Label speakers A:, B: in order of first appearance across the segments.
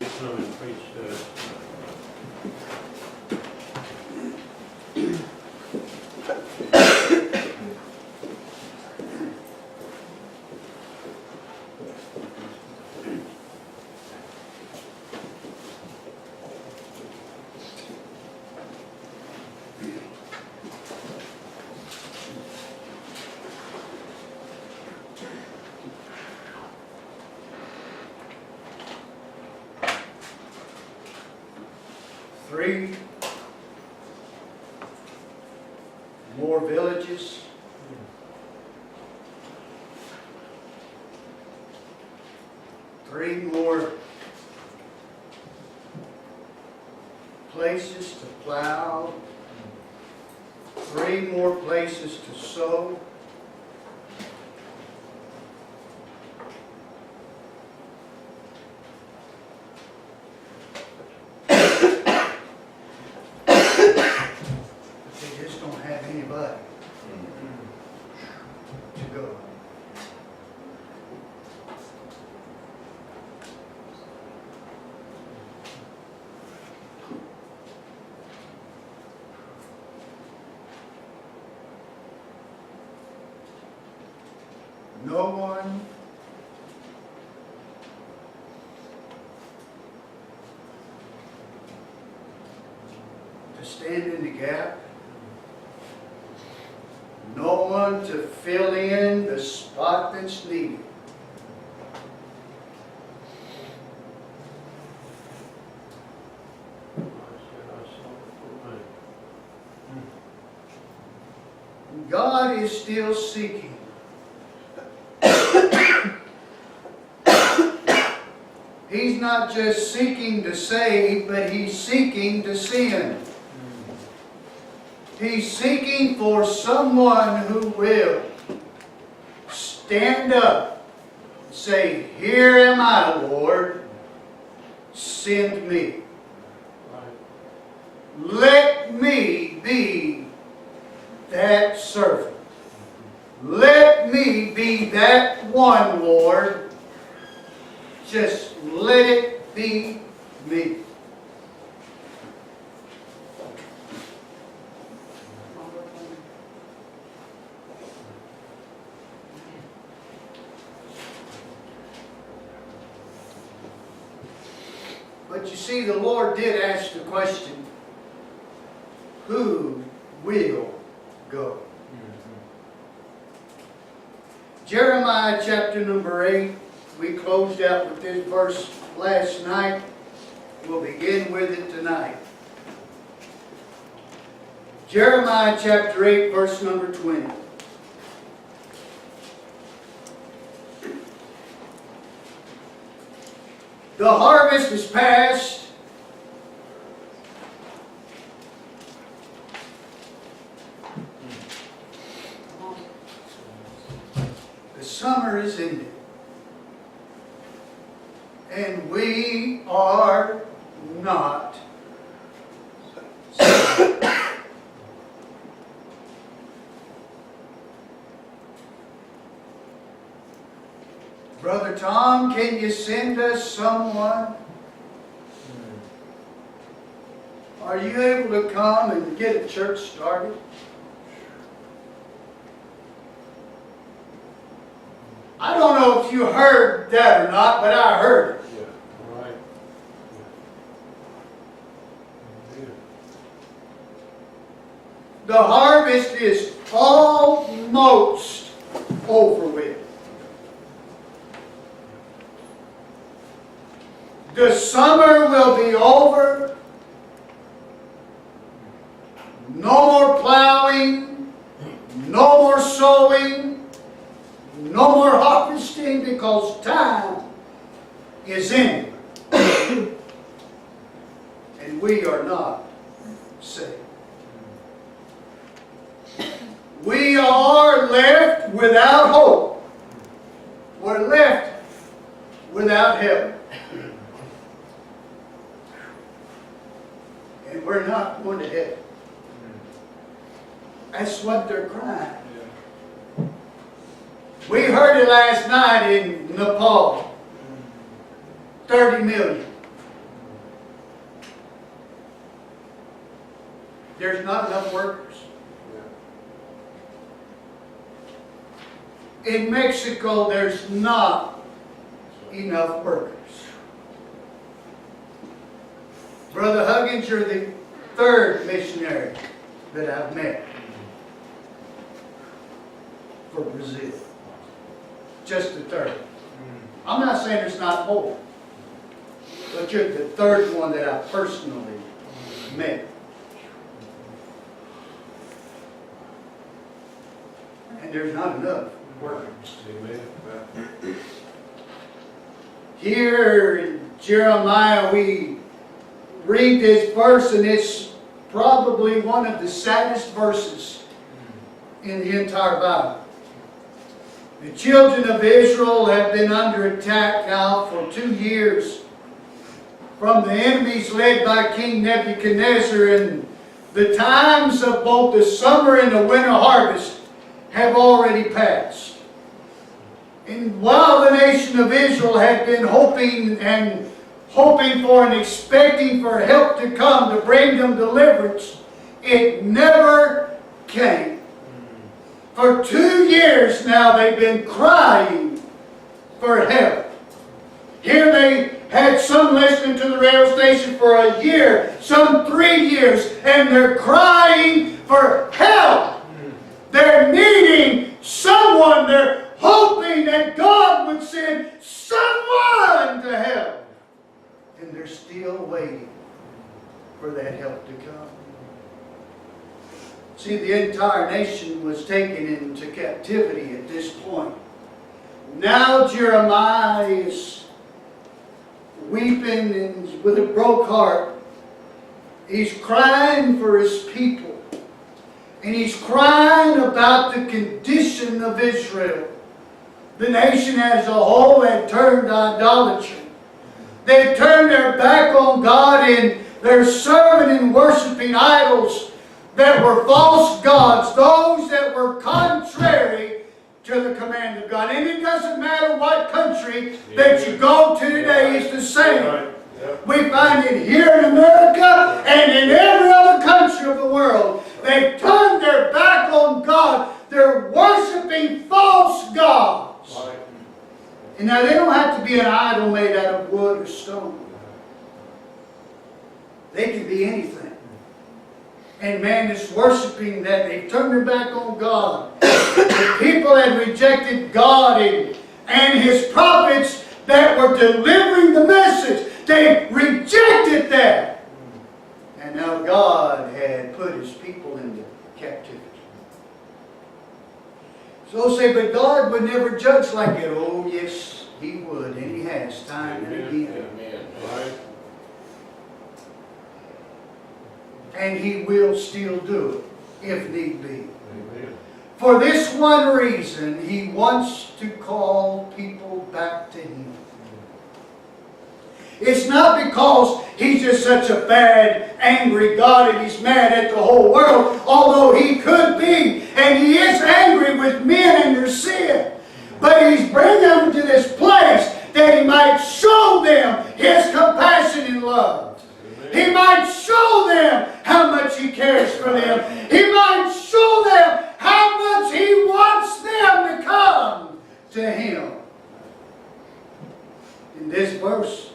A: Some increase,
B: Three more villages. Three more places to plow. Three more places to sow. They just don't have anybody to go. No one to stand in the gap. No one to fill in the spot that's needed. God is still seeking. He's not just seeking to save, but He's seeking to send. He's seeking for someone who will stand up and say, "Here am I, Lord, send me. Let me be that servant. Let me be that one, Lord. Just let it be me." But you see, the Lord did ask the question, who will go? Jeremiah chapter number 8, we closed out with this verse last night. We'll begin with it tonight. Jeremiah chapter 8, verse number 20. The harvest is past. The summer is ended. And we are not saved. Brother Tom, can you send us someone? Are you able to come and get a church started? I don't know if you heard that or not, but I heard it.
A: yeah, right. Yeah.
B: The harvest is almost over with. The summer will be over. No more plowing, no more sowing, no more harvesting, because time is in. And we are not saved. We are left without hope. We're left without heaven. And we're not going to heaven. That's what they're crying. We heard it last night in Nepal. 30 million. There's not enough workers. In Mexico, there's not enough workers. Brother Huggins, you're the third missionary that I've met for Brazil. Just the third. I'm not saying there's not more, but you're the third one that I personally met. And there's not enough workers.
A: Amen.
B: Here in Jeremiah, we read this verse, and it's probably one of the saddest verses in the entire Bible. The children of Israel have been under attack now for 2 years from the enemies led by King Nebuchadnezzar, and the times of both the summer and the winter harvest have already passed. And while the nation of Israel had been hoping for and expecting for help to come to bring them deliverance, it never came. For 2 years now they've been crying for help. Here they had some listening to the radio station for a year, some 3 years, and they're crying for help. They're needing someone. They're hoping that God would send someone to help. And they're still waiting for that help to come. See, the entire nation was taken into captivity at this point. Now Jeremiah is weeping and with a broke heart. He's crying for his people. And he's crying about the condition of Israel. The nation as a whole had turned to idolatry. They had turned their back on God, and they're serving and worshiping idols that were false gods, those that were contrary to the command of God. And it doesn't matter what country that you go to today, it's the same. We find it here in America and in every other country of the world. They've turned their back on God. They're worshiping false gods. And now they don't have to be an idol made out of wood or stone. They can be anything. And man is worshiping that. They've turned their back on God. The people had rejected God and His prophets that were delivering the message. They rejected that. And now God had put His people into captivity. So say, but God would never judge like that. Oh, yes, He would. And He has time and again.
A: Amen. Right.
B: And He will still do it, if need be.
A: Amen.
B: For this one reason, He wants to call people back to Him. It's not because He's just such a bad, angry God and He's mad at the whole world, although He could be, and He is angry with men and their sin. But He's bringing them to this place that He might show them His compassion and love. He might show them how much He cares for them. He might show them how much He wants them to come to Him. In this verse,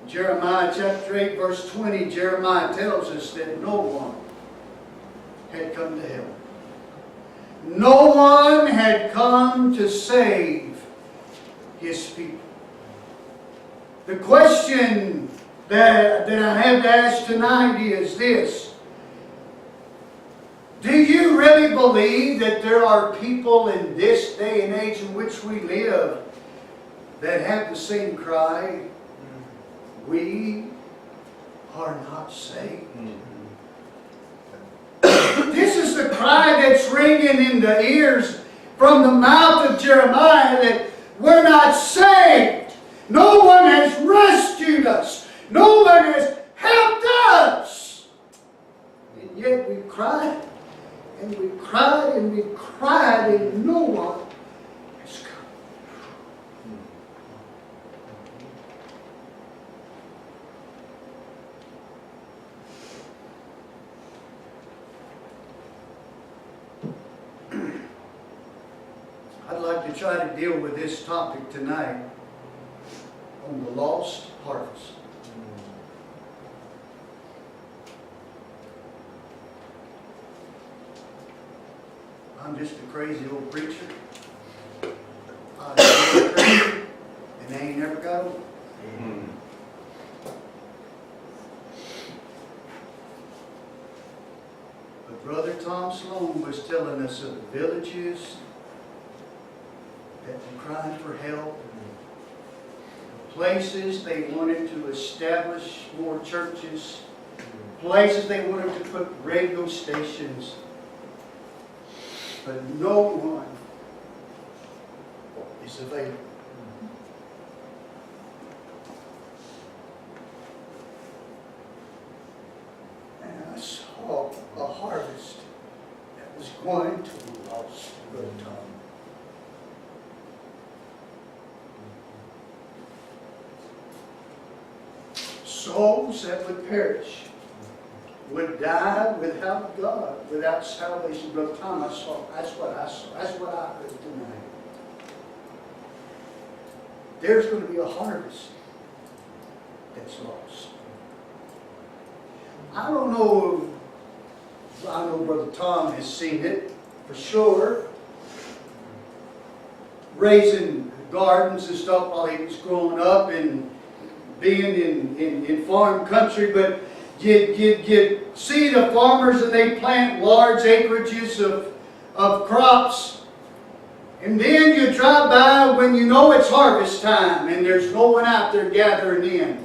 B: Jeremiah chapter 8, verse 20, Jeremiah tells us that no one had come to help. No one had come to save His people. The question that I have to ask tonight is this. Do you really believe that there are people in this day and age in which we live that have the same cry? We are not saved. This is the cry that's ringing in the ears from the mouth of Jeremiah, that we're not saved. No one has rescued us. No one has helped us. And yet we cried, and we cried, and we cried, and no one has come. like to try to deal with this topic tonight on the lost harvest. I'm just a crazy old preacher. I'm crazy, and they ain't never got over. But Brother Tom Sloan was telling us of the villages that were crying for help, places they wanted to establish more churches, places they wanted to put radio stations, but no one is available. And I saw a harvest that was going to be lost, Brother Tom. Souls that would perish, would die without God, without salvation. Brother Tom, I saw. That's what I saw. That's what I heard tonight. There's going to be a harvest that's lost. I don't know. I know Brother Tom has seen it for sure. Raising gardens and stuff while he was growing up and being in farm country, but you see the farmers and they plant large acreages of crops, and then you drive by when you know it's harvest time and there's no one out there gathering in.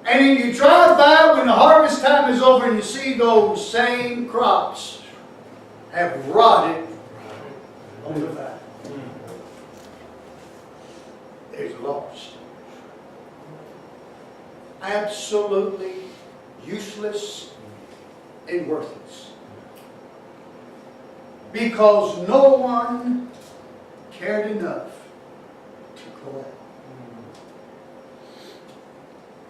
B: And then you drive by when the harvest time is over and you see those same crops have rotted on the vine. There's lost. Absolutely useless and worthless. Because no one cared enough to go out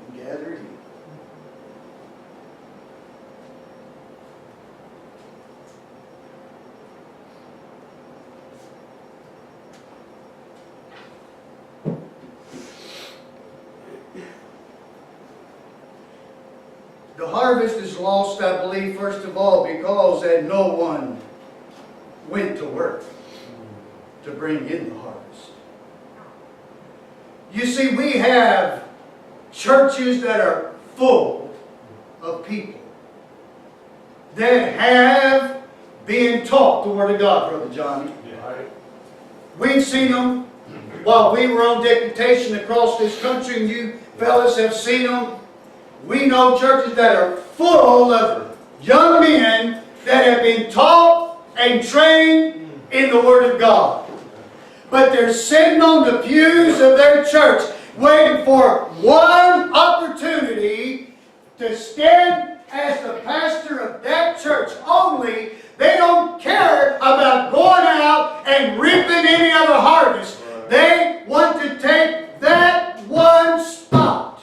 B: and gather in. The harvest is lost, I believe, first of all, because that no one went to work to bring in the harvest. You see, we have churches that are full of people that have been taught the Word of God, Brother Johnny. We've seen them while we were on deputation across this country, and you fellas have seen them. We know churches that are full of young men that have been taught and trained in the Word of God. But they're sitting on the pews of their church waiting for one opportunity to stand as the pastor of that church only. They don't care about going out and reaping any other harvest. They want to take that one spot.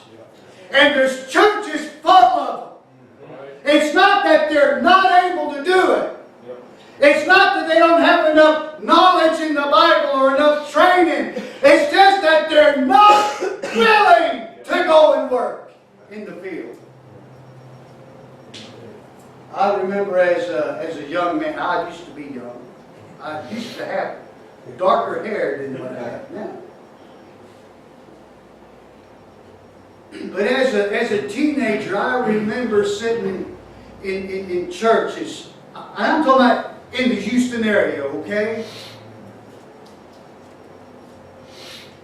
B: And there's churches full of them. It's not that they're not able to do it. It's not that they don't have enough knowledge in the Bible or enough training. It's just that they're not willing to go and work in the field. I remember as a young man, I used to be young. I used to have darker hair than what I have now. But as a teenager, I remember sitting in churches. I'm talking about in the Houston area, okay?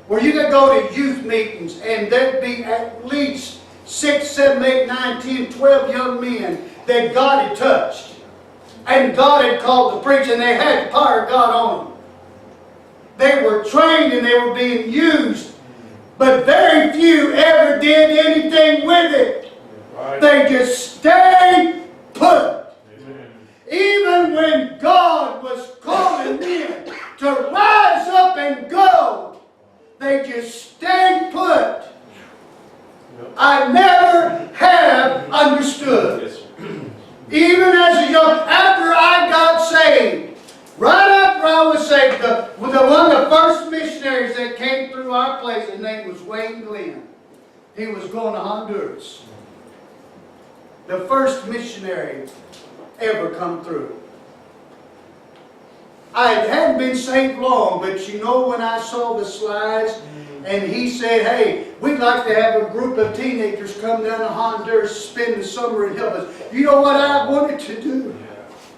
B: Where you could go to youth meetings and there'd be at least 6, 7, 8, 9, 10, 12 young men that God had touched. And God had called to preach, and they had the power of God on them. They were trained and they were being used. But very few ever did anything with it. Right. They just stayed put. Amen. Even when God was calling them to rise up and go, they just stayed put. Yep. I never have understood. Yes. Even as a young, after I got saved, right after I was saved, the missionaries that came through our place. His name was Wayne Glenn. He was going to Honduras. The first missionary ever come through. I hadn't been saved long, but you know, when I saw the slides and he said, hey, we'd like to have a group of teenagers come down to Honduras, spend the summer and help us. You know what I wanted to do?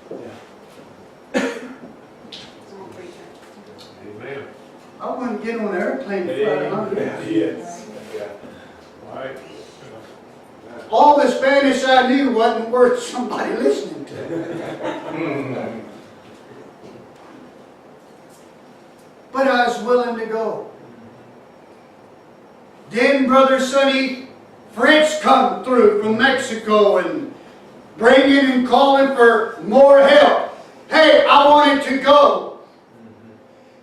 A: Amen.
B: I wanted to get on an airplane and fly to Honduras.
A: Yes. Right.
B: All the Spanish I knew wasn't worth somebody listening to. But I was willing to go. Then Brother Sonny French come through from Mexico and bringing and calling for more help. Hey, I wanted to go.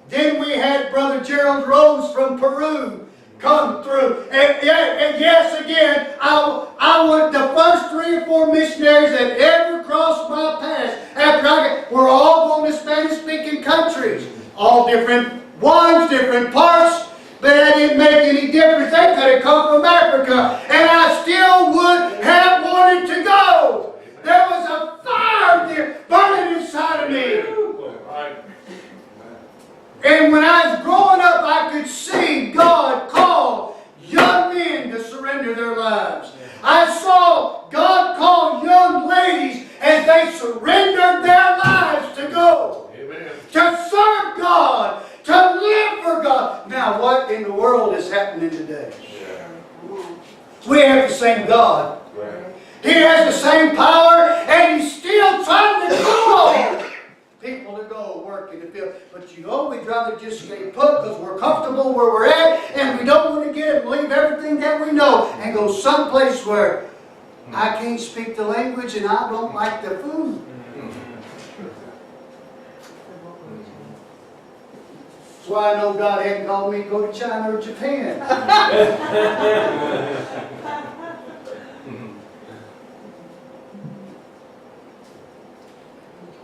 B: Then we had Brother Gerald Rose from Peru come through. And yes, again, I was the first 3 or 4 missionaries that ever crossed my path after were all going to Spanish-speaking countries. All different ones, different parts, but that didn't make any difference. They could have come from Africa, and I still would have wanted to go. There was a fire there burning inside of me. And when I was growing up, I could see God call young men to surrender their lives. I saw God call young ladies as they surrendered their lives to go.
A: Amen.
B: To serve God. To live for God. Now, what in the world is happening today? We have the same God. He has the same power, and He's still trying to call people to go work in the field. But you know, we'd rather just stay put because we're comfortable where we're at, and we don't want to get and leave everything that we know and go someplace where I can't speak the language and I don't like the food. That's why I know God hadn't called me to go to China or Japan.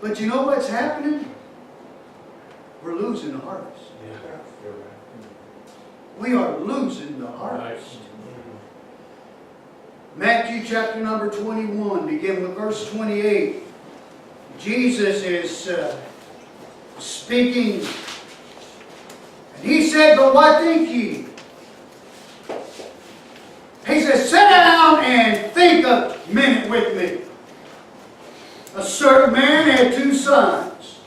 B: But you know what's happening? We're losing the harvest. We are losing the harvest. Matthew chapter number 21, begin with verse 28. Jesus is speaking. And He said, but what think ye? He says, sit down and think a minute with me. A certain man had 2 sons.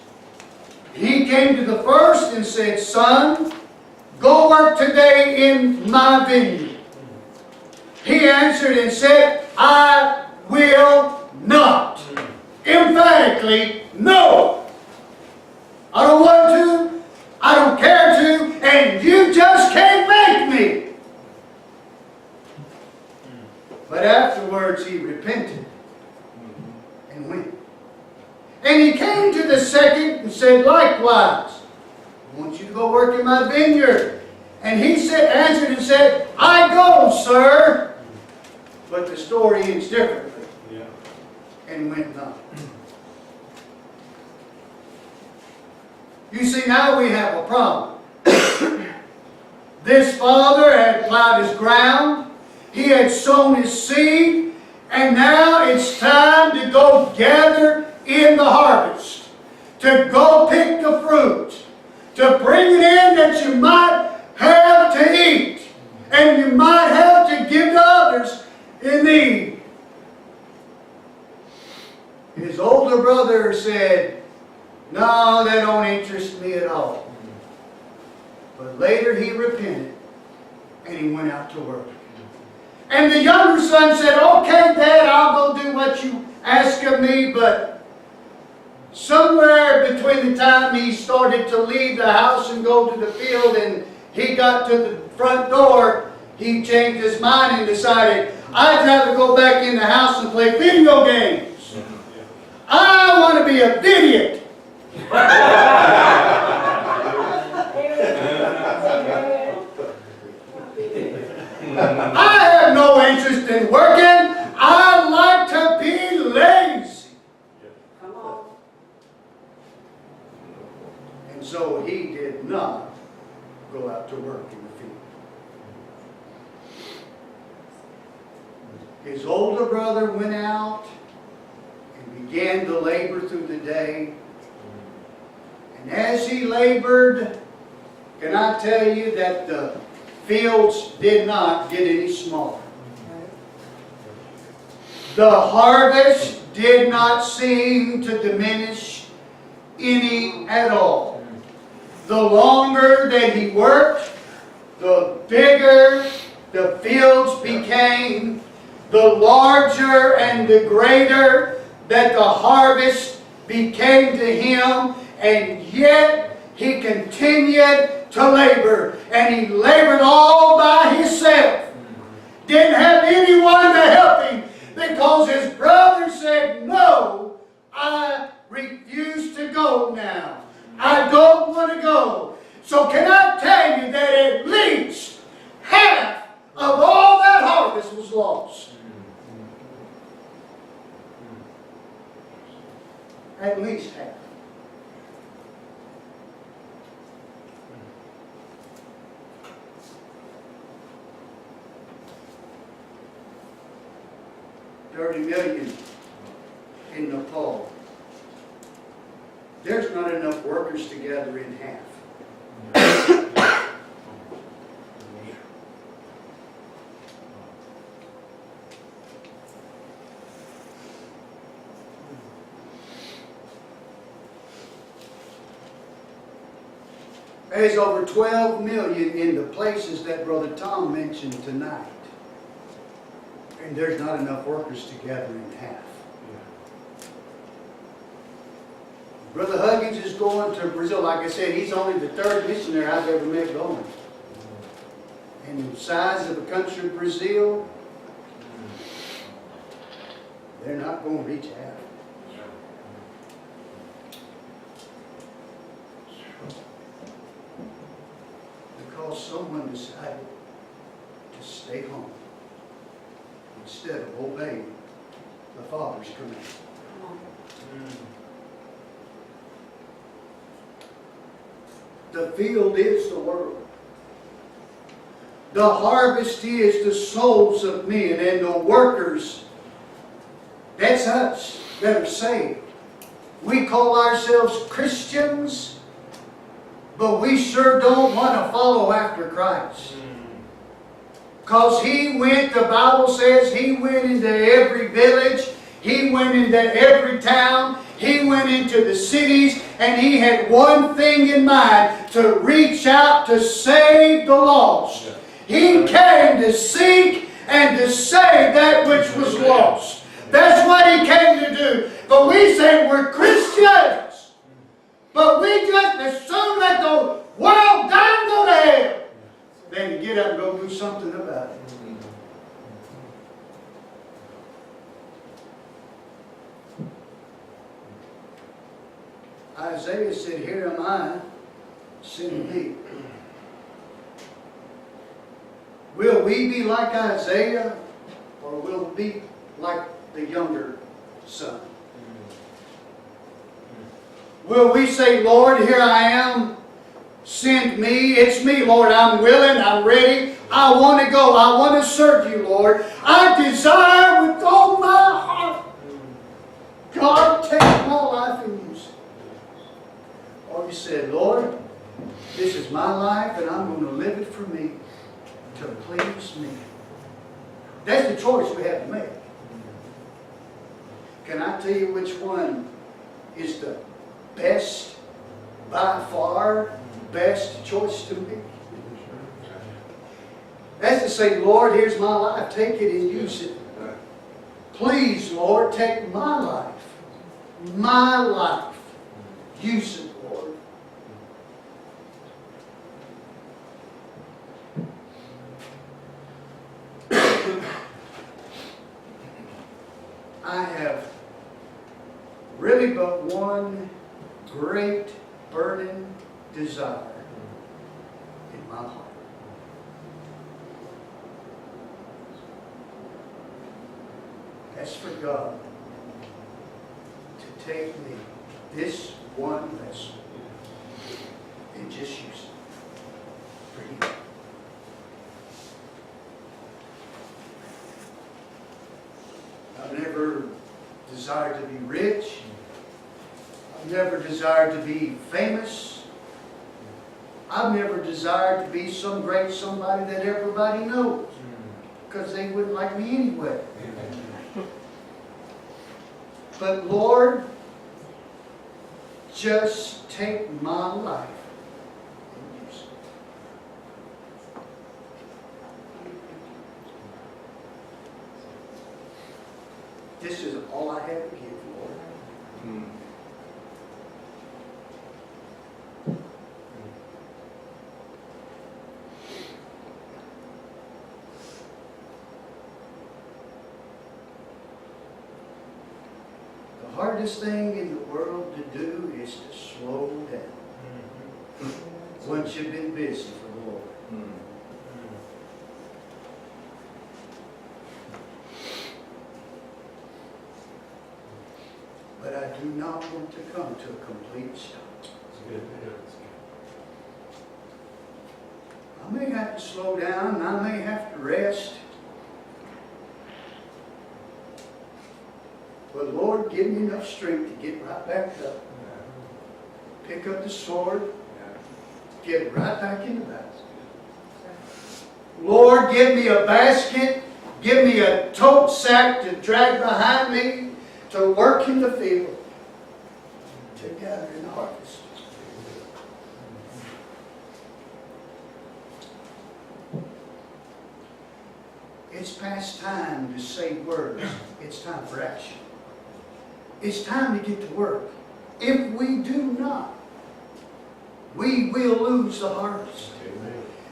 B: He came to the first and said, son, go work today in my vineyard. He answered and said, I will not. Emphatically, no. I don't want to. I don't care to. And you just can't make me. But afterwards he repented and went. And he came to the second and said, likewise, I want you to go work in my vineyard. And he answered and said, I go, sir. But the story ends differently. And went not. You see, now we have a problem. This father had plowed his ground. He had sown his seed. And now it's time to go gather in the harvest. To go pick the fruit. To bring it in that you might have to eat. And you might have to give to others in need. His older brother said, no, that don't interest me at all. But later he repented and he went out to work. And the younger son said, okay, Dad, I'll go do what you ask of me, but somewhere between the time he started to leave the house and go to the field and he got to the front door, he changed his mind and decided, I'd rather go back in the house and play video games. I want to be a idiot. I have no interest in working. I like to be lazy.
C: Come on.
B: And so he did not go His older brother went out and began to labor through the day. And as he labored, can I tell you that the fields did not get any smaller? The harvest did not seem to diminish any at all. The longer that he worked, the bigger the fields became, the larger and the greater that the harvest became to him, and yet he continued to labor, and he labored all by himself. Didn't have anyone to help him, because his brother said, "No, I refuse to go now. I don't want to go." So can I tell you that at least half of all that harvest was lost? At least half. $30 million in Nepal. There's not enough workers to gather in half. There's over 12 million in the places that Brother Tom mentioned tonight. And there's not enough workers to gather in half. Brother Huggins is going to Brazil. Like I said, he's only the third missionary I've ever met going. And the size of the country of Brazil, they're not going to reach half. Because someone decided to stay home instead of obeying the Father's command. The field is the world. The harvest is the souls of men, and the workers, that's us that are saved. We call ourselves Christians, but we sure don't want to follow after Christ. Because He went, the Bible says, He went into every village, He went into every town, He went into the cities, and He had one thing in mind: to reach out to save the lost. He came to seek and to save that which was lost. That's what He came to do. But we say we're Christians, but we just as soon let the world die and go to hell than to get up and go do something about it. Isaiah said, "Here am I, send me." Will we be like Isaiah, or will we be like the younger son? Will we say, "Lord, here I am, send me. It's me, Lord. I'm willing, I'm ready. I want to go. I want to serve you, Lord. I desire with all my heart. God, take my life and use it." Or you said, "Lord, this is my life and I'm going to live it for me to please me." That's the choice we have to make. Can I tell you which one is the best, by far, best choice to make? That's to say, "Lord, here's my life. Take it and use it. Please, Lord, take my life. My life. Use it, Lord." I have really but one great burning desire in my heart. That's for God to take me, this one vessel, and just use it for Him. I've never desired to be rich. I've never desired to be famous. I've never desired to be some great somebody that everybody knows, because they wouldn't like me anyway. But Lord, just take my life and use it. This is all I have to give, Lord. The hardest thing in the world to do is to slow down. Once you've been busy for the Lord. But I do not want to come to a complete stop. I may have to slow down, and I may have to rest. But Lord, give me enough strength to get right back up. Pick up the sword. Get right back in the battle. Lord, give me a basket. Give me a tote sack to drag behind me to work in the field, to gather in the harvest. It's past time to say words. It's time for action. It's time to get to work. If we do not, we will lose the harvest.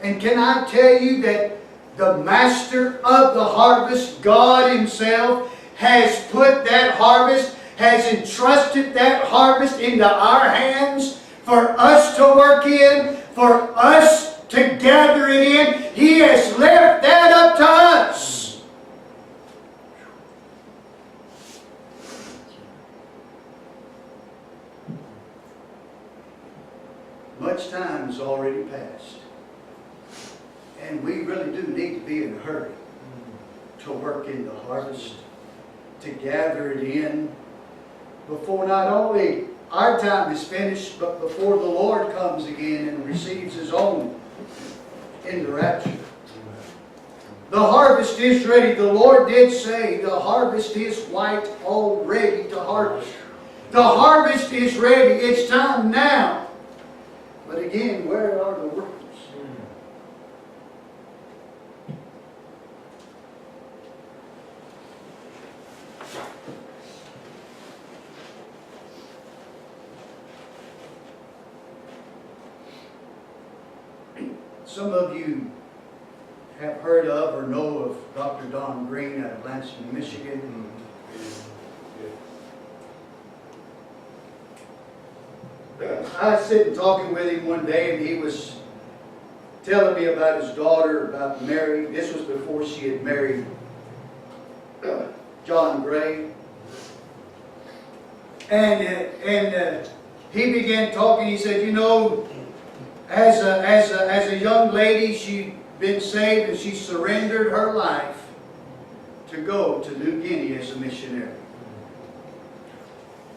B: And can I tell you that the master of the harvest, God Himself, has put that harvest, has entrusted that harvest into our hands for us to work in, for us to gather it in. He has left that up to us. Much time has already passed. And we really do need to be in a hurry to work in the harvest, to gather it in, before not only our time is finished, but before the Lord comes again and receives His own in the rapture. The harvest is ready. The Lord did say the harvest is white, all ready to harvest. The harvest is ready. It's time now. But again, where are the workers? Some of you have heard of or know of Dr. Don Green out of Lansing, Michigan. I was sitting talking with him one day, and he was telling me about his daughter, about Mary. This was before she had married John Gray. And he began talking. He said, you know, as a young lady, she'd been saved and she surrendered her life to go to New Guinea as a missionary.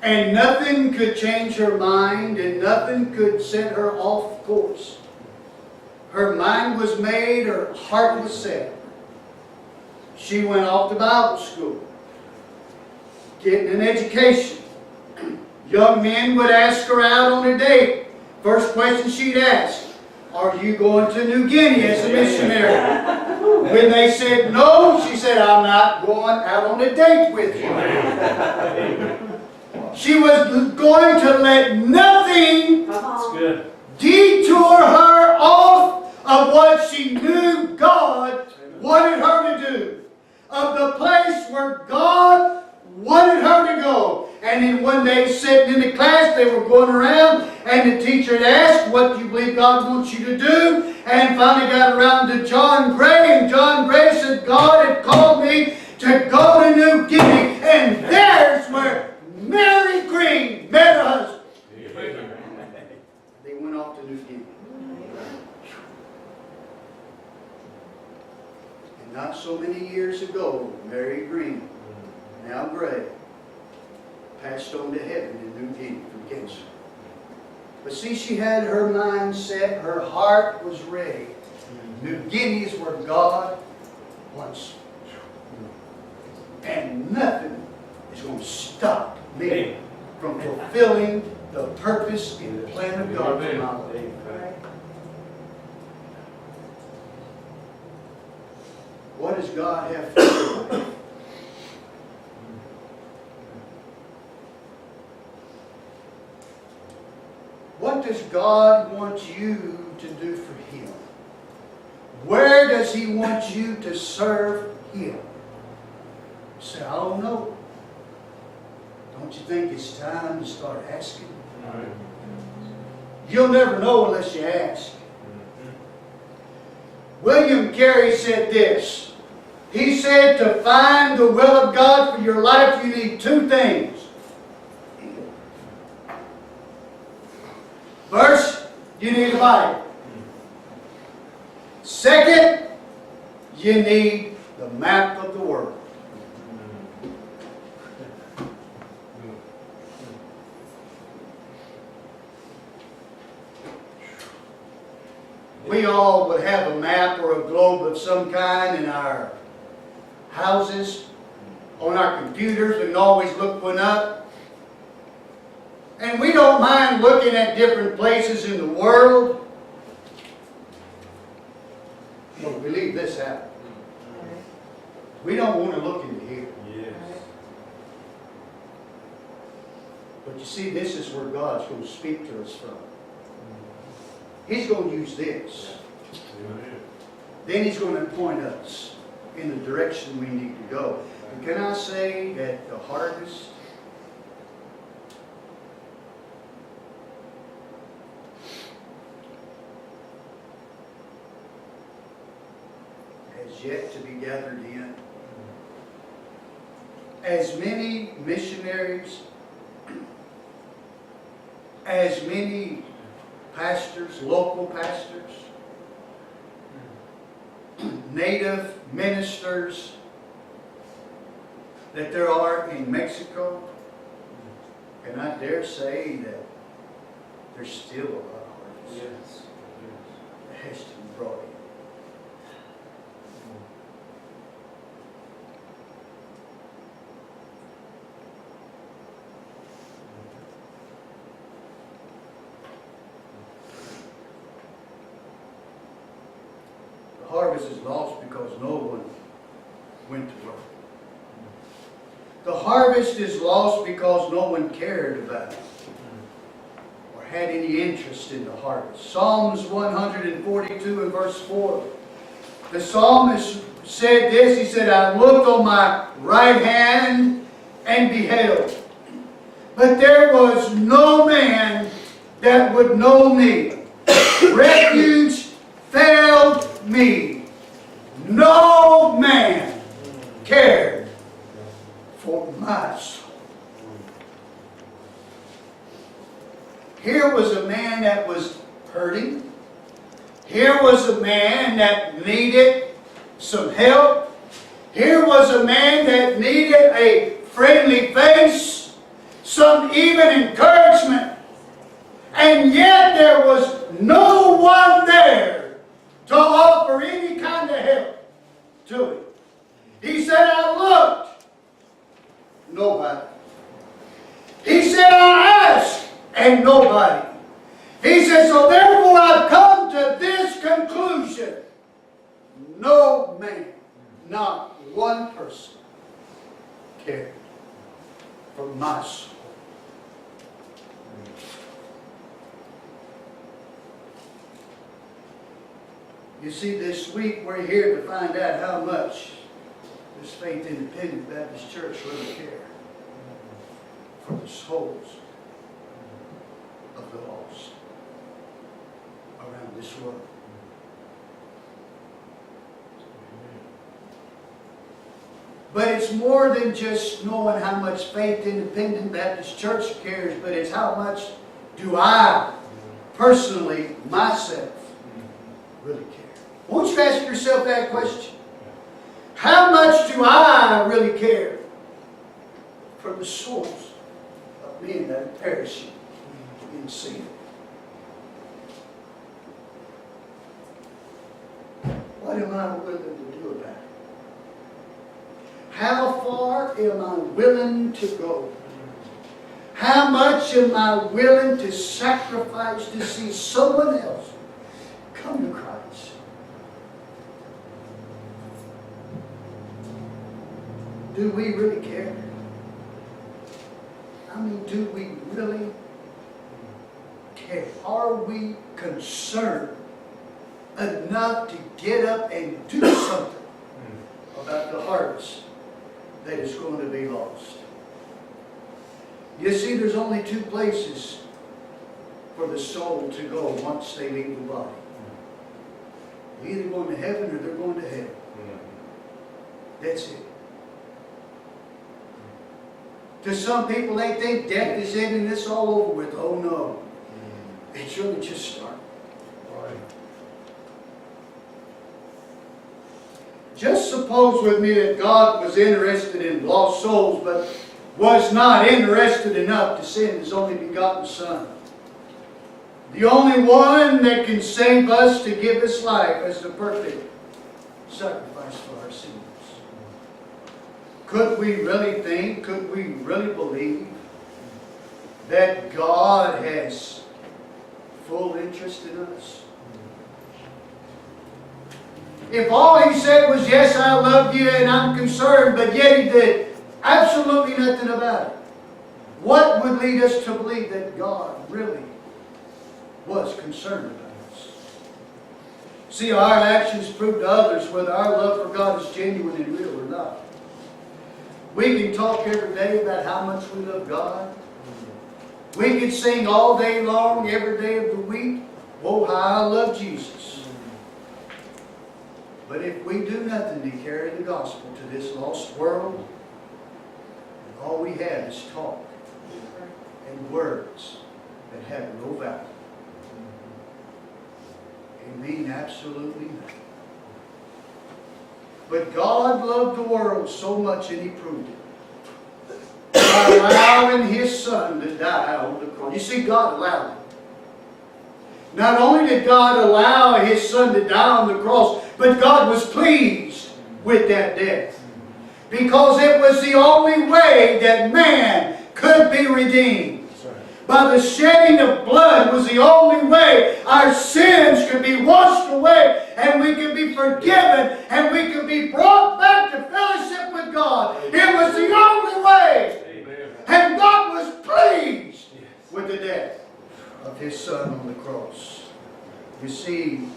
B: And nothing could change her mind, and nothing could set her off course. Her mind was made, her heart was set. She went off to Bible school, getting an education. Young men would ask her out on a date. First question she'd ask, are you going to New Guinea as a missionary? When they said no, she said, I'm not going out on a date with you. She was going to let nothing detour her off of what she knew God wanted her to do, of the place where God wanted her to go. And then one day, sitting in the class, they were going around, and the teacher had asked, what do you believe God wants you to do? And finally got around to John Gray, and John Gray said, God had called me to go to New Guinea, and there's where Mary Green met her husband. They went off to New Guinea. And not so many years ago, Mary Green now gray, passed on to heaven in New Guinea from cancer. But see, she had her mind set, her heart was ready. New Guinea is where God wants her. And nothing is going to stop me from fulfilling the purpose and the plan of God for my life. What does God have for your life? What does God want you to do for Him? Where does He want you to serve Him? You say, I don't know. Don't you think it's time to start asking? You'll never know unless you ask. William Carey said this. He said to find the will of God for your life, you need two things. First, you need a Bible. Second, you need the map of the world. We all would have a map or a globe of some kind in our houses, on our computers. We can always look one up. And we don't mind looking at different places in the world. But we leave this out. We don't want to look into here.
A: Yes.
B: But you see, this is where God's going to speak to us from. He's going to use this.
A: Amen.
B: Then He's going to point us in the direction we need to go. And can I say that the harvest has yet to be gathered in? As many missionaries, as many pastors, local pastors, native ministers that there are in Mexico, and I dare say that there's still a lot of harvest
A: Yes.
B: that has to be brought in. The harvest is lost because no one went to work. The harvest is lost because no one cared about it or had any interest in the harvest. Psalms 142 and verse 4. The psalmist said this. He said, I looked on my right hand and beheld, but there was no man that would know me. Refuge failed me. No man cared for my soul. Here was a man that was hurting. Here was a man that needed some help. Here was a man that needed a friendly face, some even encouragement. And yet there was no one there to offer any kind of help to him. He said, I looked. Nobody. He said, I asked. And nobody. He said, so therefore I've come to this conclusion. No man, not one person, cared for my soul. You see, this week we're here to find out how much this Faith Independent Baptist Church really care for the souls of the lost around this world. But it's more than just knowing how much Faith Independent Baptist Church cares, but it's how much do I, personally, myself, really care. Won't you ask yourself that question? How much do I really care? the souls of men that are perishing in sin. What am I willing to do about it? How far am I willing to go? How much am I willing to sacrifice to see someone else come to Christ? Do we really care? I mean, do we really care? Are we concerned enough to get up and do something about the harvest that is going to be lost? You see, there's only two places for the soul to go once they leave the body. They're either going to heaven or they're going to hell. That's it. To some people, they think death is ending, it's all over with. Oh no. It's really just starting.
A: Right.
B: Just suppose with me that God was interested in lost souls, but was not interested enough to send His only begotten Son. The only one that can save us, to give His life as the perfect sacrifice for our sins. Could we really think, could we really believe that God has full interest in us? If all He said was, yes, I love you and I'm concerned, but yet He did absolutely nothing about it, what would lead us to believe that God really was concerned about us? See, our actions prove to others whether our love for God is genuine and real or not. We can talk every day about how much we love God. We can sing all day long, every day of the week, oh, how I love Jesus. But if we do nothing to carry the gospel to this lost world, all we have is talk and words that have no value. They mean absolutely nothing. But God loved the world so much, and He proved it by allowing His Son to die on the cross. You see, God allowed it. Not only did God allow His Son to die on the cross, but God was pleased with that death. Because it was the only way that man could be redeemed. By the shedding of blood was the only way our sins could be washed away, and we could be forgiven, and we could be brought back to fellowship with God. It was the only way.
A: Amen.
B: And God was pleased with the death of His Son on the cross. You see,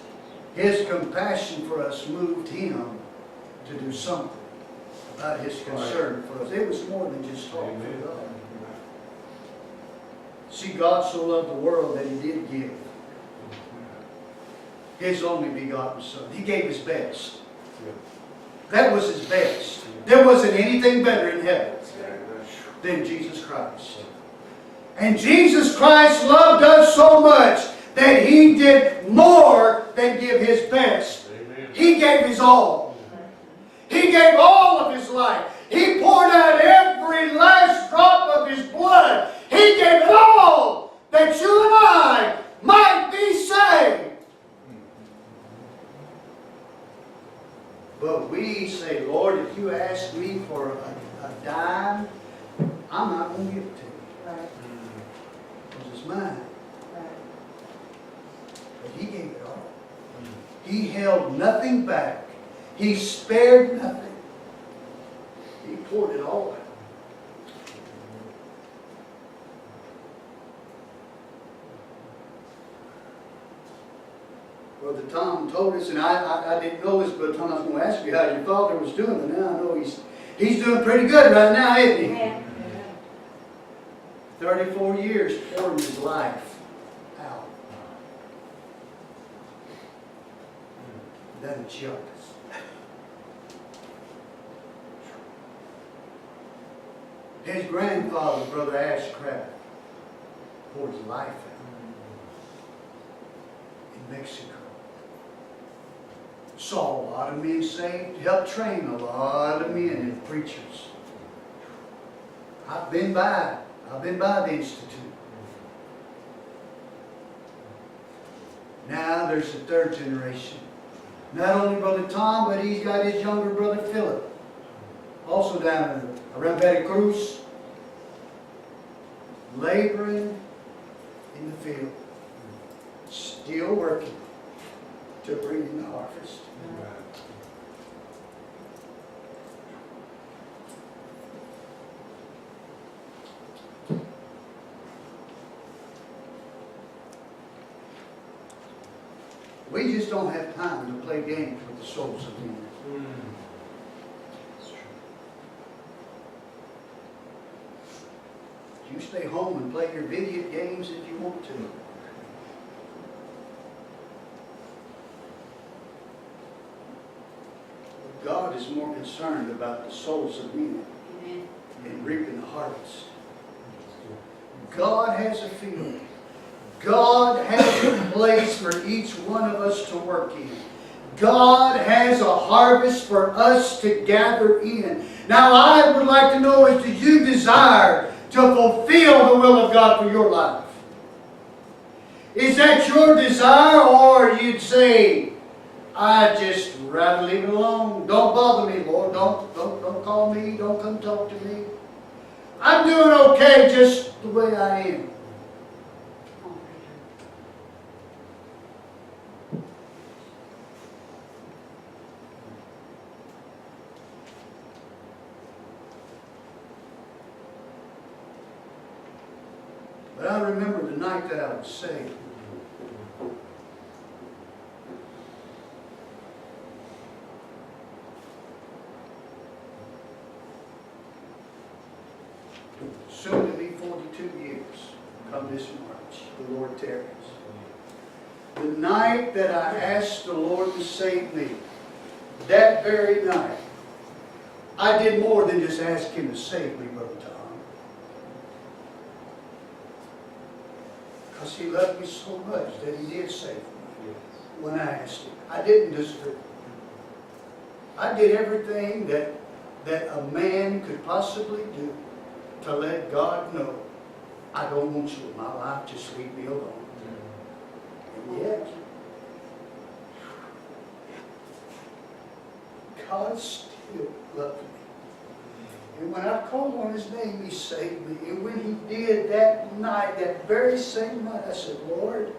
B: His compassion for us moved Him to do something about His concern for us. It was more than just talking for God. See, God so loved the world that He did give His only begotten Son. He gave His best. That was His best. There wasn't anything better in heaven than Jesus Christ. And Jesus Christ loved us so much that He did more than give His best. He gave His all. He gave all of His life. He poured out every last drop of His blood. He gave it all that you and I might be saved. But we say, Lord, if you ask me for a dime, I'm not going to give it to you.
C: Right.
B: Because it's mine.
C: Right.
B: But He gave it all. He held nothing back. He spared nothing. He poured it all out. Brother Tom told us, and I didn't know this, but Tom, I was going to ask you how your father was doing, and now I know he's doing pretty good right now, isn't he?
C: Amen.
B: 34 years pouring his life out. Then it's yours. His grandfather, Brother Ashcraft, poured his life out in Mexico. Saw a lot of men saved, helped train a lot of men and preachers. I've been by the Institute. Now there's the third generation. Not only Brother Tom, but he's got his younger brother Philip. Also down around Perriraz, laboring in the field. Still working to bring in the harvest. We just don't have time to play games with the souls of men. You stay home and play your video games if you want to. God is more concerned about the souls of men than reaping the harvest. God has a field. God has a place for each one of us to work in. God has a harvest for us to gather in. Now I would like to know is, do you desire to fulfill the will of God for your life? Is that your desire, or you'd say, I'd just rather leave it alone. Don't bother me, Lord. Don't call me. Don't come talk to me. I'm doing okay just the way I am. But I remember the night that I was saved. Soon to be 42 years come this March, the Lord tarries. The night that I asked the Lord to save me, that very night, I did more than just ask Him to save me, Brother Tom. Because He loved me so much that He did save me when I asked Him. I didn't deserve it. I did everything that a man could possibly do to let God know, I don't want you in my life, just leave me alone. And yet, God still loved me. And when I called on His name, He saved me. And when He did that night, that very same night, I said, Lord,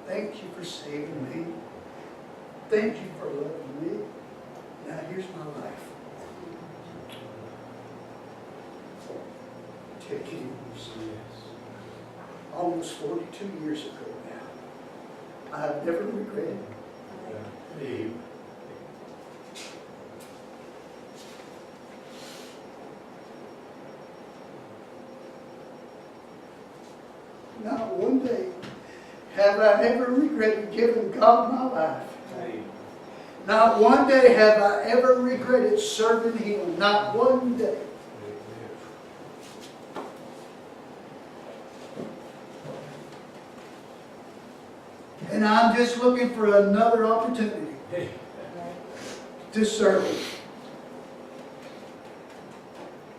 B: thank you for saving me. Thank you for loving me. Now here's my life. Take it easy. Almost 42 years ago now. I have never regretted it. Not one day have I ever regretted giving God my life. Not one day have I ever regretted serving Him. Not one day. And I'm just looking for another opportunity to serve Him.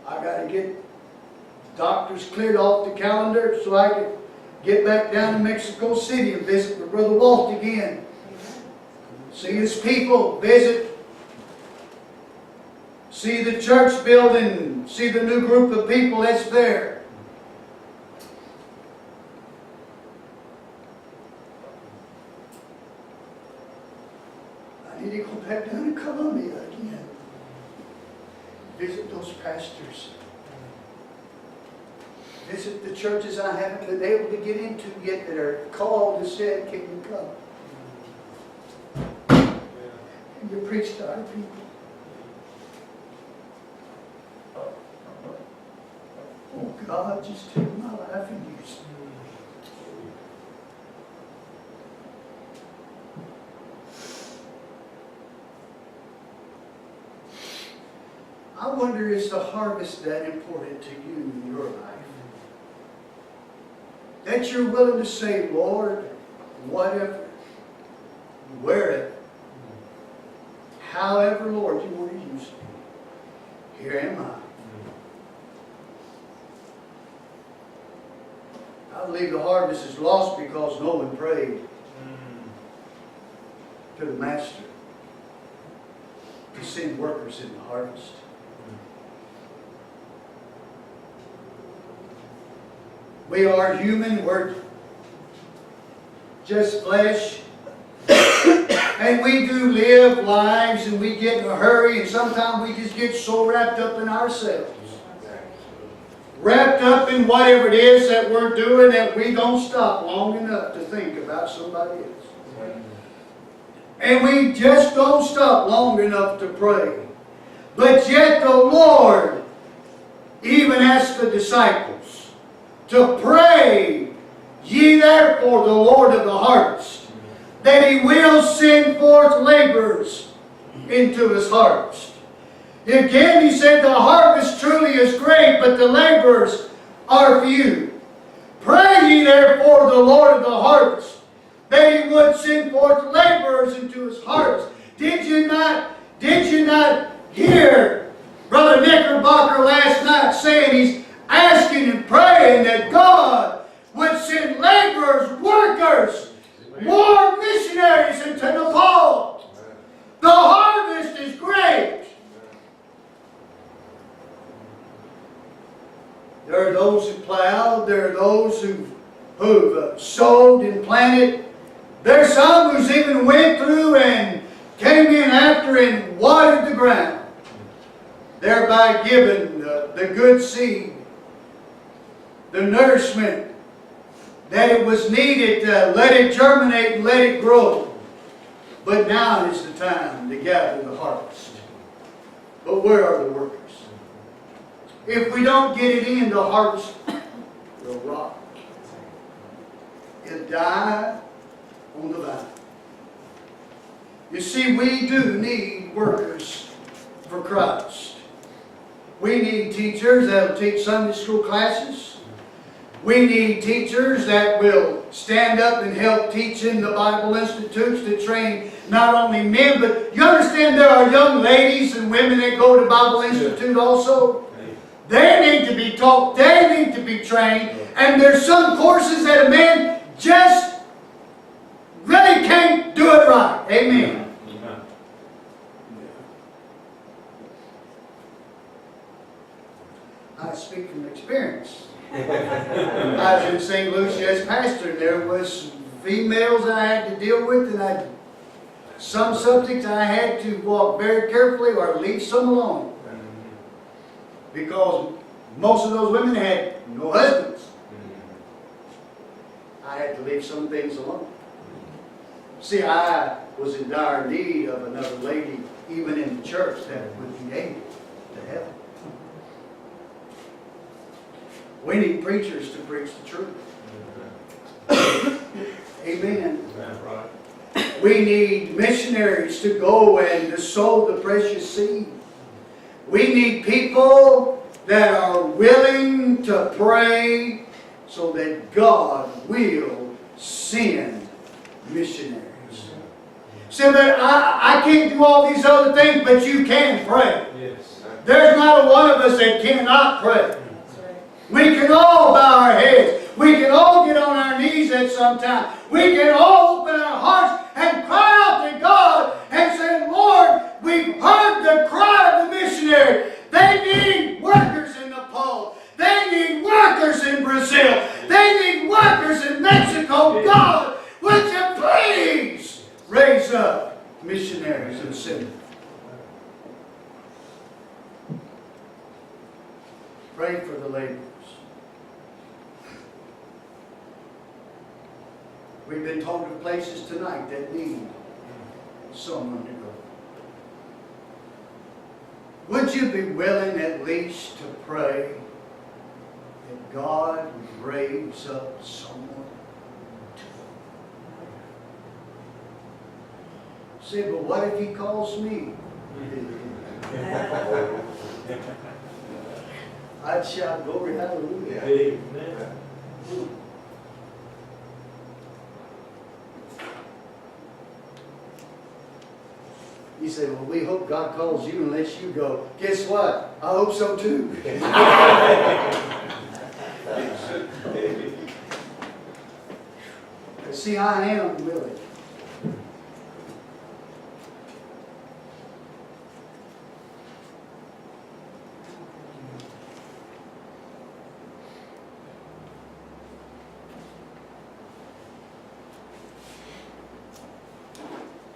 B: I got to get doctors cleared off the calendar so I can get back down to Mexico City and visit with Brother Walt again. See his people, visit. See the church building, see the new group of people that's there. I need to go back down to Colombia again. Visit those pastors. Visit the churches I haven't been able to get into yet that are called and said, can you come? And you preach to our people. Oh God, just take my life and use it. I wonder, is the harvest that important to you in your life? That you're willing to say, Lord, whatever, wherever, however, Lord, you want to use me. Here am I. believe the harvest is lost because no one prayed to the Master to send workers in the harvest. We are human, we're just flesh. And we do live lives and we get in a hurry, and sometimes we just get so wrapped up in ourselves. Wrapped up in whatever it is that we're doing that we don't stop long enough to think about somebody else. And we just don't stop long enough to pray. But yet the Lord even asked the disciples to pray ye therefore the Lord of the harvest, that He will send forth laborers into His harvest. Again, He said, the harvest truly is great, but the laborers are few. Pray ye therefore the Lord of the harvest, that He would send forth laborers into His harvest. Did you not hear Brother Knickerbocker last night saying he's asking and praying that God would send laborers, workers, more missionaries into Nepal? The harvest is great. There are those who plowed. There are those who've sowed and planted. There's some who's even went through and came in after and watered the ground, thereby giving the good seed, the nourishment that it was needed to let it germinate and let it grow. But now is the time to gather the harvest. But where are the workers? If we don't get it in, the harvest will rot. It'll die on the vine. You see, we do need workers for Christ. We need teachers that will teach Sunday school classes. We need teachers that will stand up and help teach in the Bible institutes to train not only men, but you understand there are young ladies and women that go to Bible Institute also. They need to be taught. They need to be trained. And there's some courses that a man just really can't do it right. Amen. I speak from experience. I was in St. Lucia as pastor, and there was females I had to deal with, and some subjects I had to walk very carefully or leave some alone. Because most of those women had no husbands. I had to leave some things alone. See, I was in dire need of another lady, even in the church, that would be able to help. We need preachers to preach the truth. Amen. We need missionaries to go and to sow the precious seed. We need people that are willing to pray so that God will send missionaries. So that I can't do all these other things, but you can pray. Yes. There's not a one of us that cannot pray. We can all bow our heads. We can all get on our knees at some time. We can all open our hearts and cry out to God and say, Lord, we've heard the cry of the missionary. They need workers in Nepal. They need workers in Brazil. They need workers in Mexico. God, would you please raise up missionaries and send them? Pray for the laborers. We've been told of places tonight that need someone to go. Would you be willing at least to pray that God would raise up someone to go? Say, but what if He calls me? I'd shout, glory, hallelujah. Amen. You say, well, we hope God calls you and lets you go. Guess what? I hope so too. see, I am willing.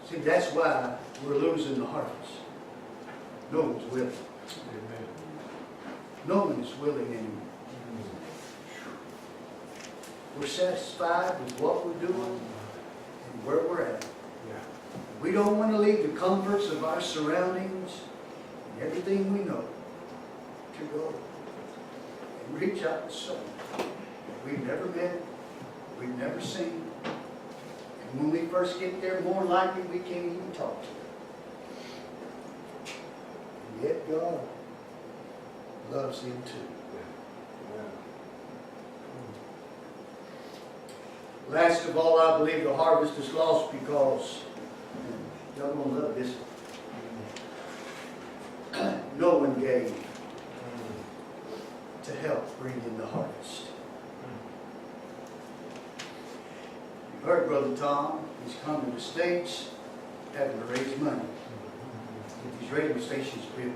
B: See, that's why we're losing the harvest. No one's willing.
A: Amen.
B: No one is willing anymore. We're satisfied with what we're doing and where we're at.
A: Yeah.
B: We don't want to leave the comforts of our surroundings and everything we know to go and reach out to someone that we've never met, we've never seen. And when we first get there, more likely we can't even talk to them. And yet God loves them too. Last of all, I believe the harvest is lost because, y'all gonna love this one. No one gave to help bring in the harvest. You heard Brother Tom, he's come to the States having to raise money. Get these radio stations built.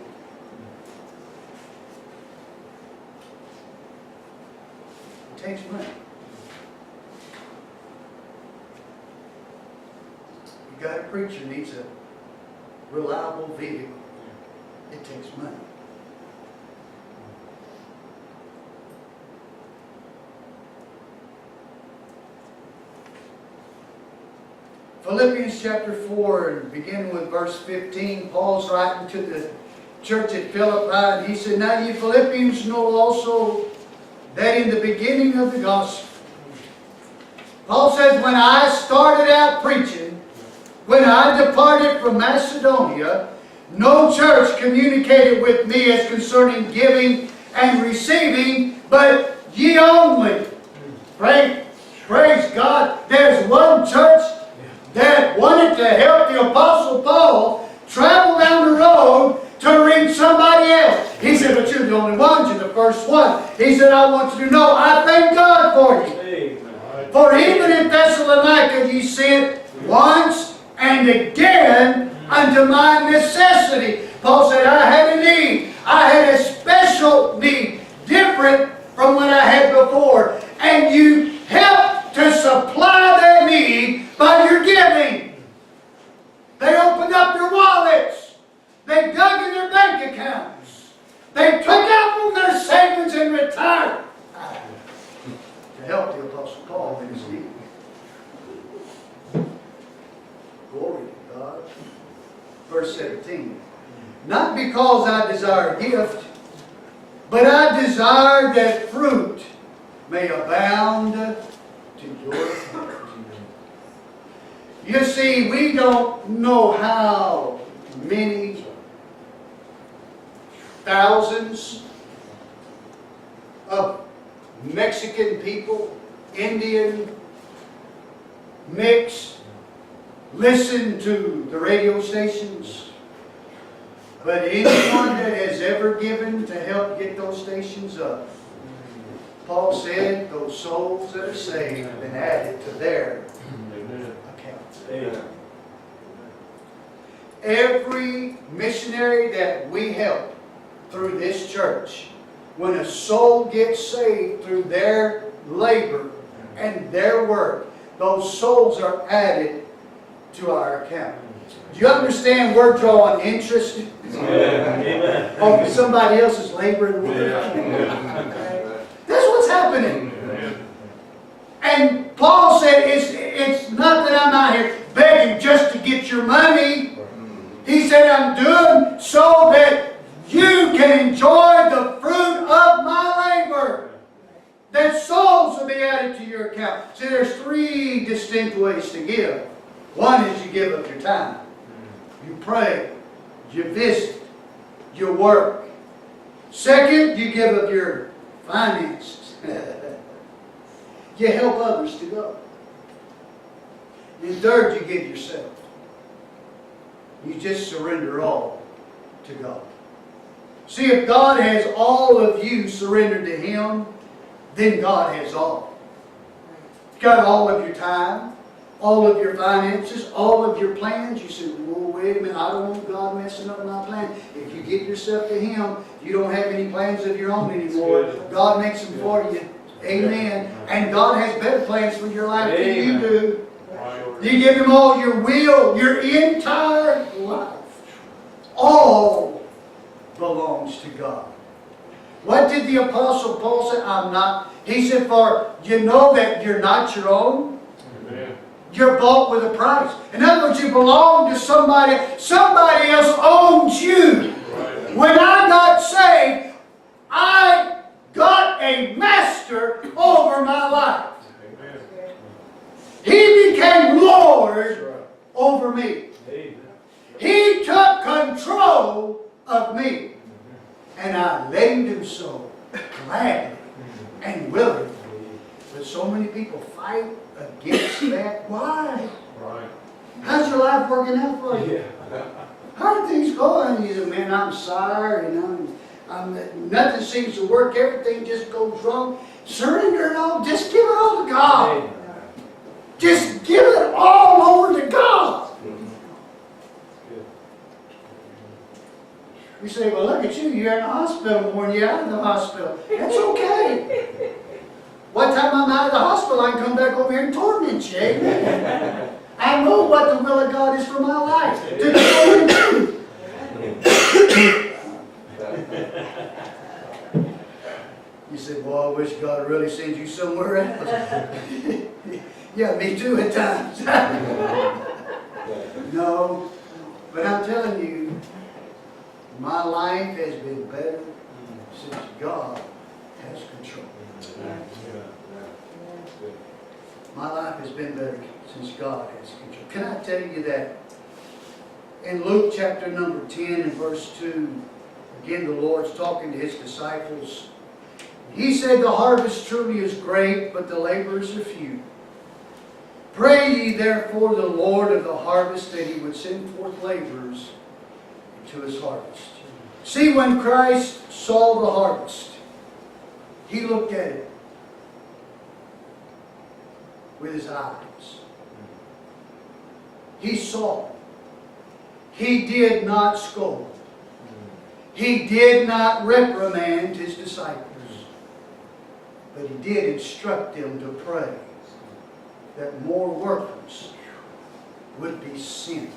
B: It takes money. You got a preacher needs a reliable vehicle. It takes money. Philippians chapter 4, and beginning with verse 15, Paul's writing to the church at Philippi, and he said, "Now ye Philippians know also that in the beginning of the gospel," Paul says, "when I started out preaching, when I departed from Macedonia, no church communicated with me as concerning giving and receiving, but ye only." Praise God. There's one church that wanted to help the Apostle Paul travel down the road to reach somebody else. He said, "But you're the only ones, you're the first one." He said, "I want you to know, I thank God for you.
A: Amen.
B: For even in Thessalonica ye sent once and again unto my necessity." Paul said, "I had a need. I had a special need, different from what I had before. And you helped to supply that need by your giving." They opened up their wallets. They dug in their bank accounts. They took out from their savings and retired to help the Apostle Paul in his need. Glory to God. Verse 17. "Not because I desire a gift, but I desire that fruit may abound to your account." You see, we don't know how many thousands of Mexican people, Indian, mixed, listen to the radio stations. But anyone that has ever given to help get those stations up, Paul said those souls that are saved have been added to their accounts.
A: Amen.
B: Every missionary that we help through this church, when a soul gets saved through their labor and their work, those souls are added to our account. Do you understand we're drawing interest?
A: Amen.
B: On somebody else's labor and work. That's what's happening. And Paul said, it's not that I'm out here begging just to get your money. He said, I'm doing so that you can enjoy the fruit of my labor. That souls will be added to your account. See, there's three distinct ways to give. One is you give up your time. You pray. You visit. You work. Second, you give up your finances. You help others to go. And third, you give yourself. You just surrender all to God. See, if God has all of you surrendered to Him, then God has all. He's got all of your time. all of your finances, all of your plans. You say, well, wait a minute, I don't want God messing up my plan. If you give yourself to Him, you don't have any plans of your own anymore. God makes them for you. Amen. And God has better plans for your life than you do. You give Him all your will, your entire life. All belongs to God. What did the Apostle Paul say? I'm not. He said, for you know that you're not your own.
A: Amen.
B: You're bought with a price. In other words, you belong to somebody. Somebody else owns you.
A: Right.
B: When I got saved, I got a master over my life.
A: Amen.
B: He became Lord over me.
A: Amen.
B: He took control of me. And I let Him do so gladly and willingly. But so many people fight against that. Why?
A: Right.
B: How's your life working out for you?
A: Yeah.
B: How are things going? You say, man, I'm sorry, and nothing seems to work. Everything just goes wrong. Surrender it all. Just give it all to God.
A: Amen.
B: Just give it all over to God. You say, well, look at you. You're in the hospital more than you're out of the hospital. That's okay. One time I'm out of the hospital, I can come back over here and torment you. Amen. I know what the will of God is for my life. To do You say, well, I wish God would really send you somewhere else. Yeah, me too at times. No, but I'm telling you, my life has been better since God has control. My life has been better since God has control. Can I tell you that in Luke chapter number 10 and verse 2, again the Lord's talking to His disciples. He said, the harvest truly is great, but the laborers are few. Pray ye therefore the Lord of the harvest that He would send forth laborers to His harvest. See, when Christ saw the harvest, He looked at it with His eyes. He saw. He did not scold. He did not reprimand His disciples. But He did instruct them to pray that more workers would be sent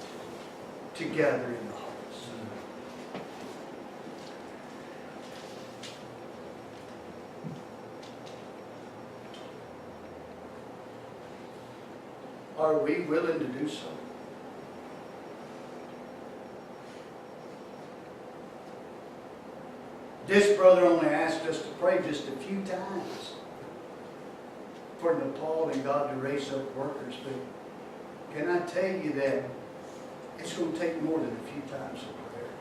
B: to gather in the harvest. Are we willing to do so? This brother only asked us to pray just a few times for Nepal and God to raise up workers. But can I tell you that it's going to take more than a few times of prayer?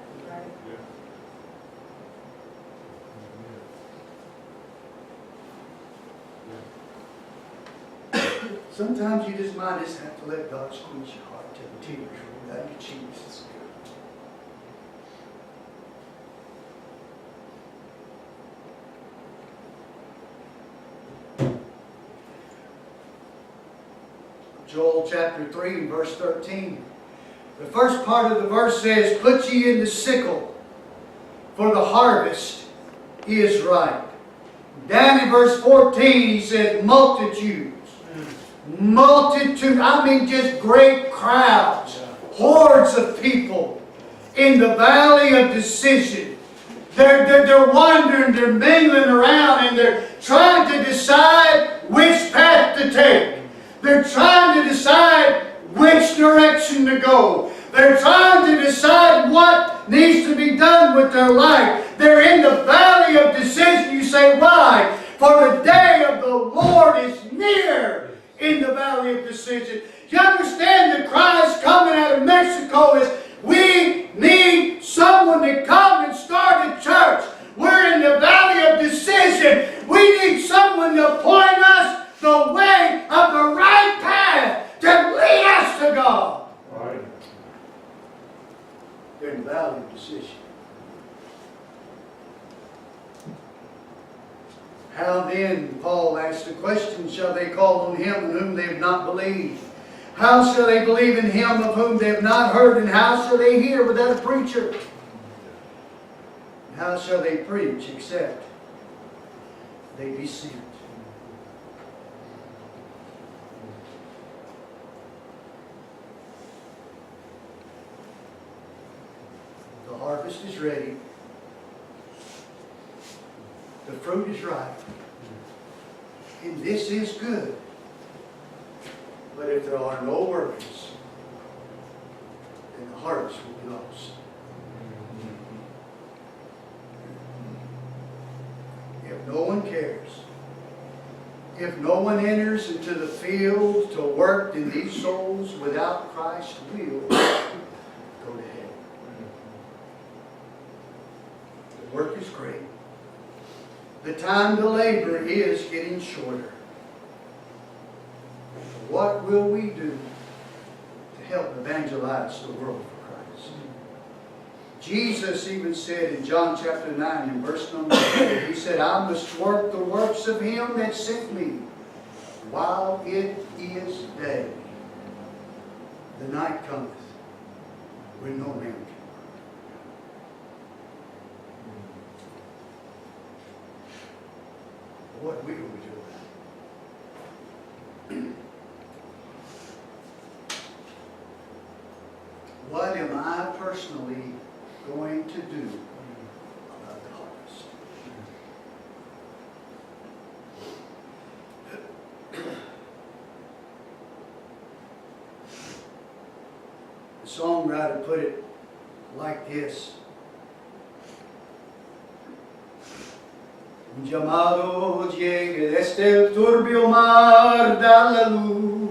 C: Right.
B: Sometimes you just might just have to let God squeeze your heart till the tears roll down your cheeks. Joel chapter 3 and verse 13. The first part of the verse says, put ye in the sickle, for the harvest is ripe. Down in verse 14 he says, multitudes. Multitude, I mean just great crowds, hordes of people in the valley of decision. They're wandering, they're mingling around, and they're trying to decide which path to take. They're trying to decide which direction to go. They're trying to decide what needs to be done with their life. They're in the valley of decision. You say, why? For the day of the Lord is near in the valley of decision. You understand the cries coming out of Mexico is, we need someone to come and start a church. We're in the valley of decision. We need someone to point us the way of the right path to lead us to God.
A: Right.
B: They're in the valley of decision. How then, Paul asked the question, shall they call on Him in whom they have not believed? How shall they believe in Him of whom they have not heard? And how shall they hear without a preacher? And how shall they preach except they be sent? The harvest is ready. The fruit is ripe. And this is good. But if there are no workers, then the harvest will be lost. If no one cares, if no one enters into the field to work in these souls, without Christ will go to hell. The work is great. The time to labor is getting shorter. What will we do to help evangelize the world for Christ? Jesus even said in John chapter 9 and verse number 4, He said, I must work the works of Him that sent me while it is day. The night cometh when no man can work. What will we do? What am I personally going to do about the harvest? The songwriter put it like this. Un llamado llegue desde el turbio mar, da la luz,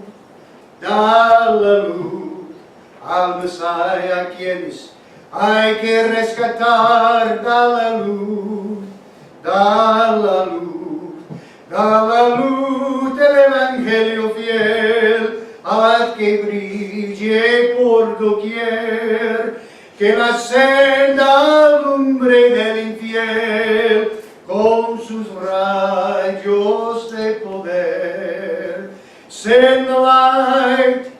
B: almas hay a quienes hay que rescatar, da la luz, del Evangelio fiel, haz que brille por doquier, que la senda alumbre del infiel, con sus rayos de poder. Send the light,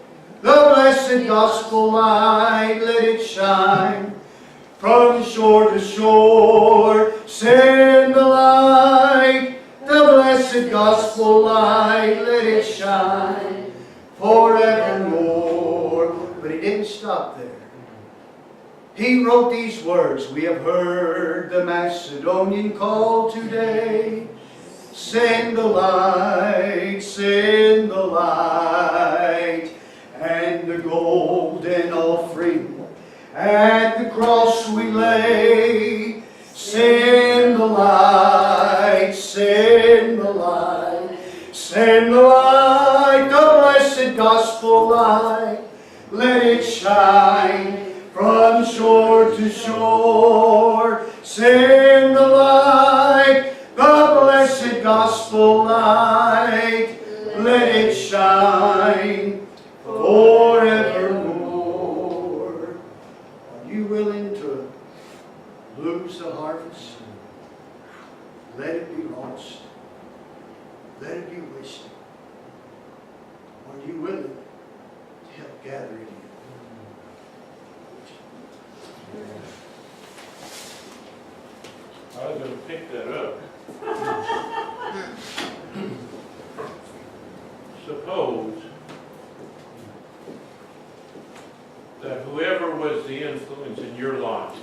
B: the blessed gospel light, let it shine from shore to shore. Send the light, the blessed gospel light, let it shine forevermore. But He didn't stop there. He wrote these words, we have heard the Macedonian call today. Send the light, and the golden offering at the cross we lay. Send the light, the blessed gospel light, let it shine from shore to shore. Send the light, the blessed gospel light, let it shine forevermore. Are you willing to lose the harvest? Let it be lost. Let it be wasted. Are you willing to help gather it in?
A: I was going to pick that up. Suppose that whoever was the influence in your life